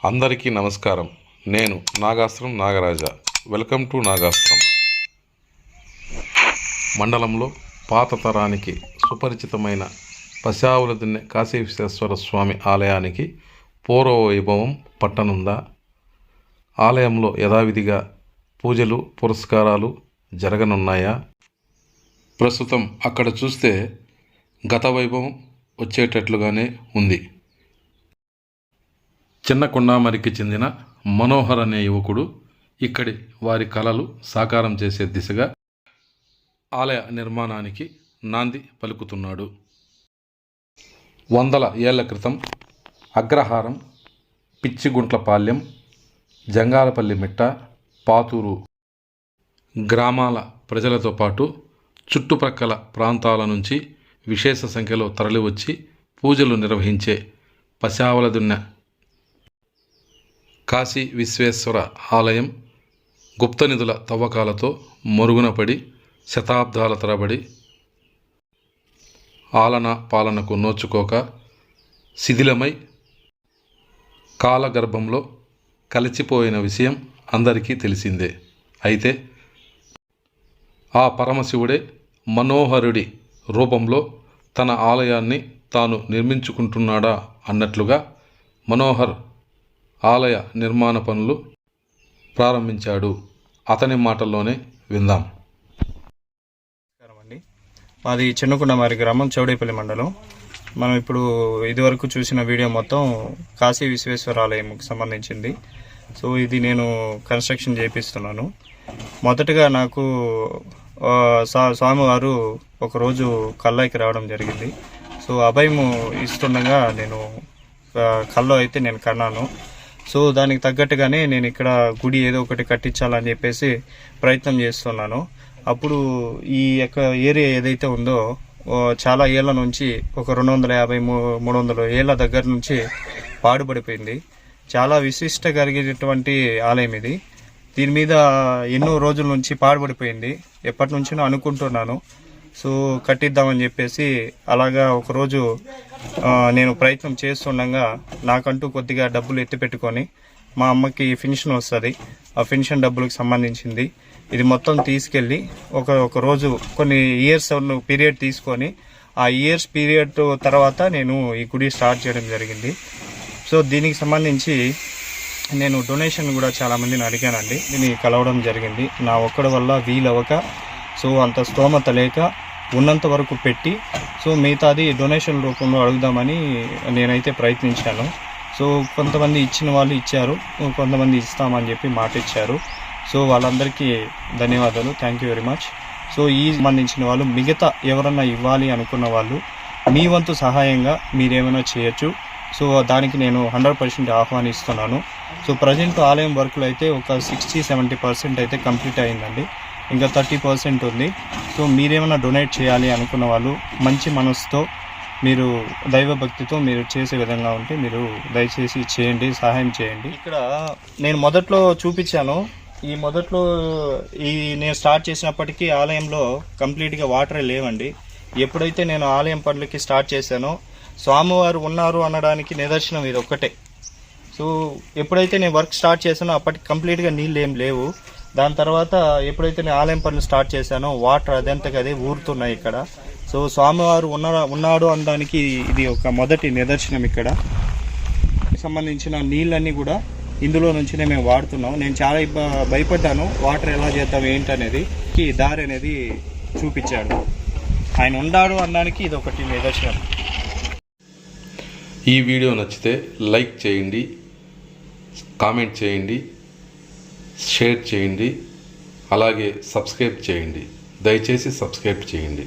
అందరికీ నమస్కారం. నేను నాగాస్త్రం నాగరాజ. Welcome to Nagastram. మండలంలో పాత తరానికి సుపరిచితమైన పశావులదిన్నె కాశీ విశ్వేశ్వర స్వామి ఆలయానికి పూర్వ వైభవం పట్టనుందా? ఆలయంలో యథావిధిగా పూజలు పురస్కారాలు జరగనున్నాయా? ప్రస్తుతం అక్కడ చూస్తే గత వైభవం వచ్చేటట్లుగానే ఉంది. చిన్న కొండామరికి చెందిన మనోహర్ అనే యువకుడు ఇక్కడి వారి కలలు సాకారం చేసే దిశగా ఆలయ నిర్మాణానికి నాంది పలుకుతున్నాడు. 100 ఏళ్ల క్రితం అగ్రహారం, పిచ్చిగుంట్లపాలెం, జంగాలపల్లి మిట్ట, పాతూరు గ్రామాల ప్రజలతో పాటు చుట్టుప్రక్కల ప్రాంతాల నుంచి విశేష సంఖ్యలో తరలివచ్చి పూజలు నిర్వహించే పశావులదిన్నె కాశీ విశ్వేశ్వర ఆలయం గుప్తనిధుల తవ్వకాలతో మరుగున పడి శతాబ్దాల తరబడి ఆలన పాలనకు నోచుకోక శిథిలమై కాలగర్భంలో కలిసిపోయిన విషయం అందరికీ తెలిసిందే. అయితే ఆ పరమశివుడే మనోహరుడి రూపంలో తన ఆలయాన్ని తాను నిర్మించుకుంటున్నాడా అన్నట్లుగా మనోహర్ ఆలయ నిర్మాణ పనులు ప్రారంభించాడు. అతని మాటల్లోనే విందాం. అండి, మాది చిన్నకొండమారి గ్రామం, చౌడేపల్లి మండలం. మనం ఇప్పుడు ఇదివరకు చూసిన వీడియో మొత్తం కాశీ విశ్వేశ్వర ఆలయంకి సంబంధించింది. సో ఇది నేను కన్స్ట్రక్షన్ చేపిస్తున్నాను. మొదటగా నాకు స్వామివారు ఒకరోజు కల్లాయికి రావడం జరిగింది. సో అభయము ఇస్తుండగా నేను కల్లో అయితే నేను కన్నాను. సో దానికి తగ్గట్టుగానే నేను ఇక్కడ గుడి ఏదో ఒకటి కట్టించాలని చెప్పేసి ప్రయత్నం చేస్తున్నాను. అప్పుడు ఈ యొక్క ఏరియా ఏదైతే ఉందో చాలా ఏళ్ల నుంచి ఒక 250-300 ఏళ్ల దగ్గర నుంచి పాడుపడిపోయింది. చాలా విశిష్ట కలిగినటువంటి ఆలయం ఇది. దీని మీద ఎన్నో రోజుల నుంచి పాడుపడిపోయింది. ఎప్పటి నుంచో అనుకుంటున్నాను. సో కట్టిద్దామని చెప్పేసి అలాగా ఒకరోజు నేను ప్రయత్నం చేస్తుండగా నాకంటూ కొద్దిగా డబ్బులు ఎత్తిపెట్టుకొని మా అమ్మకి పెన్షన్ వస్తుంది, ఆ పెన్షన్ డబ్బులకు సంబంధించింది ఇది మొత్తం తీసుకెళ్ళి ఒక రోజు కొన్ని ఇయర్స్ పీరియడ్ తీసుకొని ఆ ఇయర్స్ పీరియడ్ తర్వాత నేను ఈ గుడి స్టార్ట్ చేయడం జరిగింది. సో దీనికి సంబంధించి నేను డొనేషన్ కూడా చాలామందిని అడిగానండి. దీన్ని కలవడం జరిగింది. నా ఒక్కడి వల్ల వీలవక, సో అంత స్తోమత లేక ఉన్నంత వరకు పెట్టి, సో మిగతాది డొనేషన్ రూపంలో అడుగుదామని నేనైతే ప్రయత్నించాను. సో కొంతమంది ఇచ్చిన వాళ్ళు ఇచ్చారు, కొంతమంది ఇస్తామని చెప్పి మాట ఇచ్చారు. సో వాళ్ళందరికీ ధన్యవాదాలు, thank you very much. So ఈ సంబంధించిన వాళ్ళు మిగతా ఎవరన్నా ఇవ్వాలి అనుకున్న వాళ్ళు మీ వంతు సహాయంగా మీరేమైనా చేయొచ్చు. సో దానికి నేను 100% ఆహ్వానిస్తున్నాను. సో ప్రజెంట్ ఆలయం వర్క్లు అయితే ఒక 60-70% అయితే కంప్లీట్ అయిందండి. ఇంకా 30% ఉంది. సో మీరేమైనా డొనేట్ చేయాలి అనుకున్న వాళ్ళు మంచి మనసుతో, మీరు దైవభక్తితో మీరు చేసే విధంగా ఉంటే మీరు దయచేసి చేయండి, సహాయం చేయండి. ఇక్కడ నేను మొదట్లో చూపించాను. ఈ నేను స్టార్ట్ చేసినప్పటికీ ఆలయంలో కంప్లీట్గా వాటరే లేవండి. ఎప్పుడైతే నేను ఆలయం పనులకి స్టార్ట్ చేశానో స్వామివారు ఉన్నారు అనడానికి నిదర్శనం ఇది ఒక్కటే. సో ఎప్పుడైతే నేను వర్క్ స్టార్ట్ చేశానో అప్పటికి కంప్లీట్గా నీళ్ళు ఏం లేవు. దాని తర్వాత ఎప్పుడైతే నేను ఆలయం పనులు స్టార్ట్ చేశానో వాటర్ అదంతగా అదే ఊరుతున్నాయి ఇక్కడ. సో స్వామివారు ఉన్నాడు అనడానికి ఇది ఒక మొదటి నిదర్శనం. ఇక్కడ సంబంధించిన నీళ్ళన్నీ కూడా ఇందులో నుంచినే మేము వాడుతున్నాం. నేను చాలా భయపడ్డాను, వాటర్ ఎలా చేద్దాం ఏంటనేది. ఈ దారి అనేది చూపించాడు, ఆయన ఉన్నాడు అనడానికి ఇది ఒకటి నిదర్శనం. ఈ వీడియో నచ్చితే లైక్ చేయండి, కామెంట్ చేయండి, షేర్ చేయండి, అలాగే సబ్స్క్రైబ్ చేయండి. దయచేసి సబ్స్క్రైబ్ చేయండి.